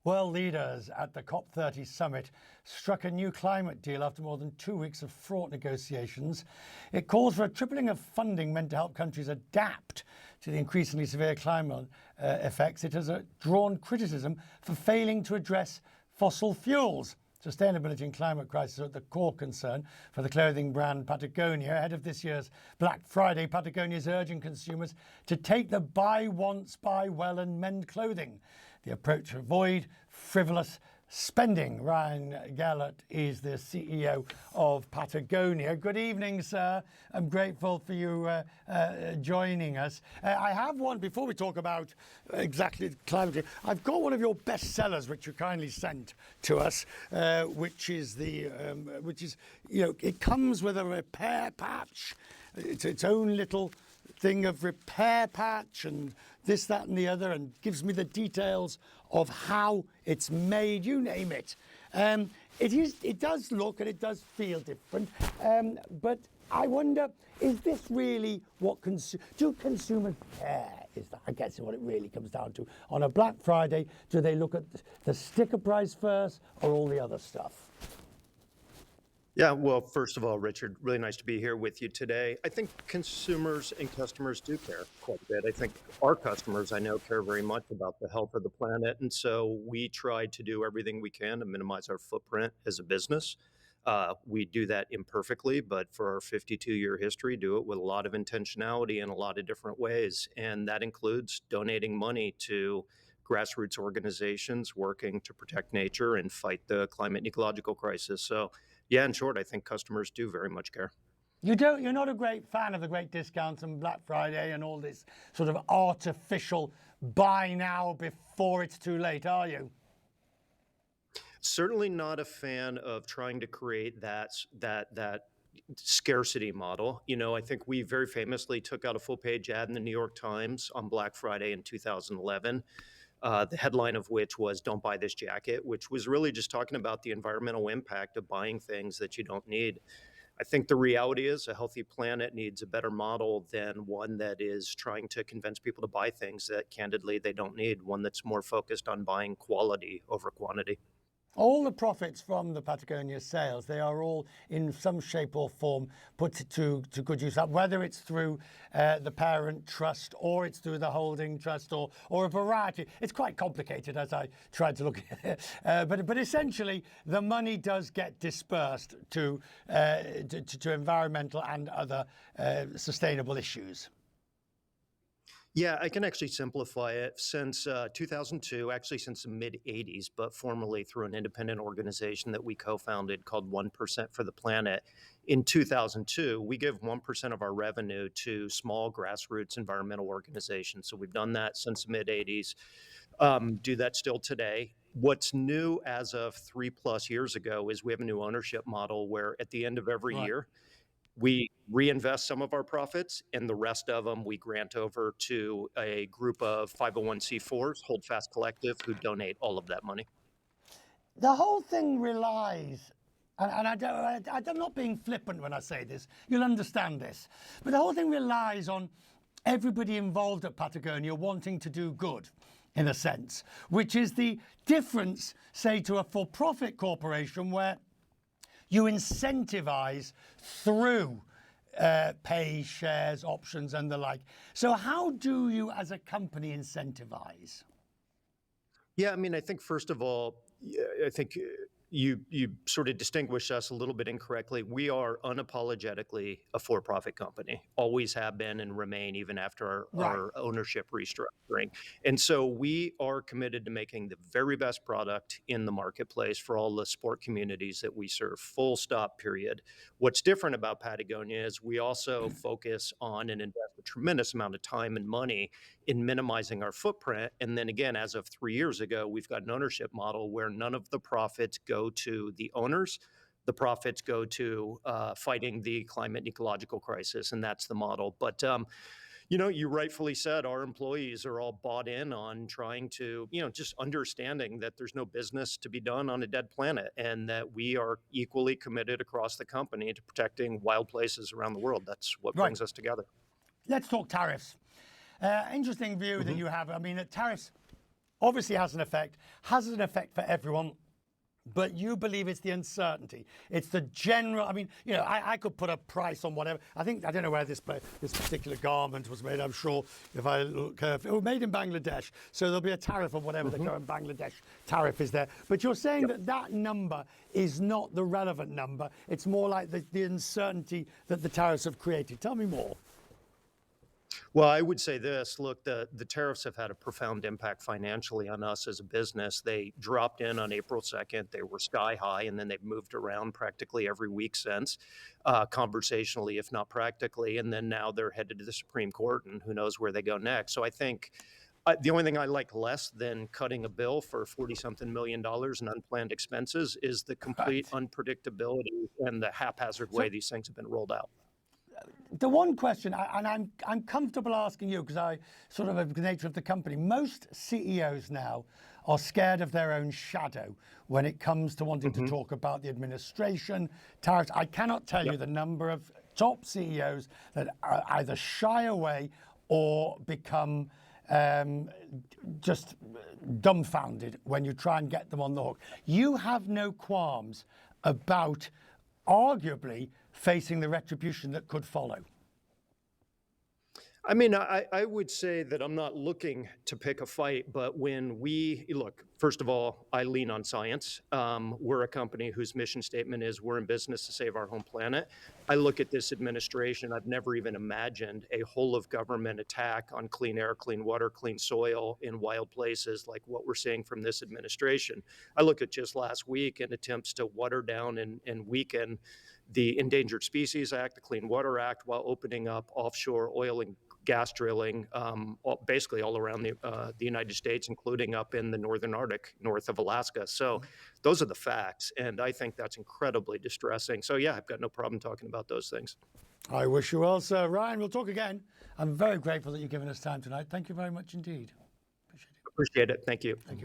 World leaders at the COP30 summit struck a new climate deal after more than 2 weeks of fraught negotiations. It calls for a tripling of funding meant to help countries adapt to the increasingly severe climate effects. It has drawn criticism for failing to address fossil fuels. Sustainability and climate crisis are at the core concern for the clothing brand Patagonia. Ahead of this year's Black Friday, Patagonia is urging consumers to take the buy once, buy well and mend clothing. The approach to avoid frivolous spending. Ryan Gellert is the CEO of Patagonia. Good evening, sir. I'm grateful for you joining us. I have one, before we talk about exactly climate, I've got one of your best sellers, which you kindly sent to us, which is, it comes with a repair patch. It's its own little thing of repair patch and this, that and the other, and gives me the details of how it's made, you name it. It does look and it does feel different, but I wonder, is this really what do consumers care? Is that, I guess, what it really comes down to. On a Black Friday, do they look at the sticker price first or all the other stuff? Yeah, well, first of all, Richard, really nice to be here with you today. I think consumers and customers do care quite a bit. I think our customers, I know, care very much about the health of the planet. And so we try to do everything we can to minimize our footprint as a business. We do that imperfectly, but for our 52-year history, do it with a lot of intentionality in a lot of different ways. And that includes donating money to grassroots organizations working to protect nature and fight the climate and ecological crisis. So yeah, in short, I think customers do very much care. You're not a great fan of the great discounts and Black Friday and all this sort of artificial buy now before it's too late, are you? Certainly not a fan of trying to create that scarcity model. You know, I think we very famously took out a full-page ad in the New York Times on Black Friday in 2011. The headline of which was "Don't buy this jacket," which was really just talking about the environmental impact of buying things that you don't need. I think the reality is a healthy planet needs a better model than one that is trying to convince people to buy things that candidly they don't need, one that's more focused on buying quality over quantity. All the profits from the Patagonia sales, they are all in some shape or form put to good use, whether it's through the parent trust or it's through the holding trust or a variety. It's quite complicated as I tried to look at it. But essentially, the money does get dispersed to environmental and other sustainable issues. Yeah, I can actually simplify it. Since 2002, actually since the mid-'80s, but formerly through an independent organization that we co-founded called 1% for the Planet. In 2002, we give 1% of our revenue to small grassroots environmental organizations. So we've done that since the mid-'80s, do that still today. What's new as of 3+ years ago is we have a new ownership model where at the end of every year, we reinvest some of our profits, and the rest of them we grant over to a group of 501c4s, Hold Fast Collective, who donate all of that money. The whole thing relies, and I'm not being flippant when I say this, you'll understand this, but the whole thing relies on everybody involved at Patagonia wanting to do good, in a sense, which is the difference, say, to a for-profit corporation where you incentivize through pay, shares, options and the like. So how do you as a company incentivize? Yeah, I mean, I think first of all, I think you sort of distinguish us a little bit incorrectly. We are unapologetically a for-profit company, always have been and remain even after our ownership restructuring. And so we are committed to making the very best product in the marketplace for all the sport communities that we serve, full stop, period. What's different about Patagonia is we also focus on and invest a tremendous amount of time and money in minimizing our footprint. And then again, as of 3 years ago, we've got an ownership model where none of the profits go to the owners. The profits go to fighting the climate and ecological crisis, and that's the model. But you know, you rightfully said our employees are all bought in on trying to, just understanding that there's no business to be done on a dead planet, and that we are equally committed across the company to protecting wild places around the world. That's what brings us together. Let's talk tariffs. Interesting view that you have. I mean, tariffs obviously has an effect for everyone. But you believe it's the uncertainty. It's the general. I mean, I could put a price on whatever. I don't know where this particular garment was made. I'm sure if I look carefully, it was made in Bangladesh. So there'll be a tariff of whatever the current Bangladesh tariff is there. But you're saying that number is not the relevant number. It's more like the uncertainty that the tariffs have created. Tell me more. Well, I would say this. Look, the tariffs have had a profound impact financially on us as a business. They dropped in on April 2nd. They were sky high, and then they've moved around practically every week since, conversationally, if not practically. And then now they're headed to the Supreme Court, and who knows where they go next. So I think the only thing I like less than cutting a bill for $40-something million in unplanned expenses is the complete unpredictability and the haphazard way these things have been rolled out. The one question, and I'm comfortable asking you because I sort of the nature of the company. Most CEOs now are scared of their own shadow when it comes to wanting to talk about the administration, tariffs. I cannot tell you the number of top CEOs that either shy away or become just dumbfounded when you try and get them on the hook. You have no qualms about arguably facing the retribution that could follow. I mean, I would say that I'm not looking to pick a fight, but when we look, first of all, I lean on science. We're a company whose mission statement is we're in business to save our home planet. I look at this administration, I've never even imagined a whole of government attack on clean air, clean water, clean soil in wild places like what we're seeing from this administration. I look at just last week and attempts to water down and weaken the Endangered Species Act, the Clean Water Act, while opening up offshore oil and gas drilling basically all around the United States, including up in the northern Arctic, north of Alaska. So those are the facts, and I think that's incredibly distressing. So yeah, I've got no problem talking about those things. I wish you well, sir. Ryan, we'll talk again. I'm very grateful that you've given us time tonight. Thank you very much indeed. Appreciate it. Appreciate it. Thank you. Thank you.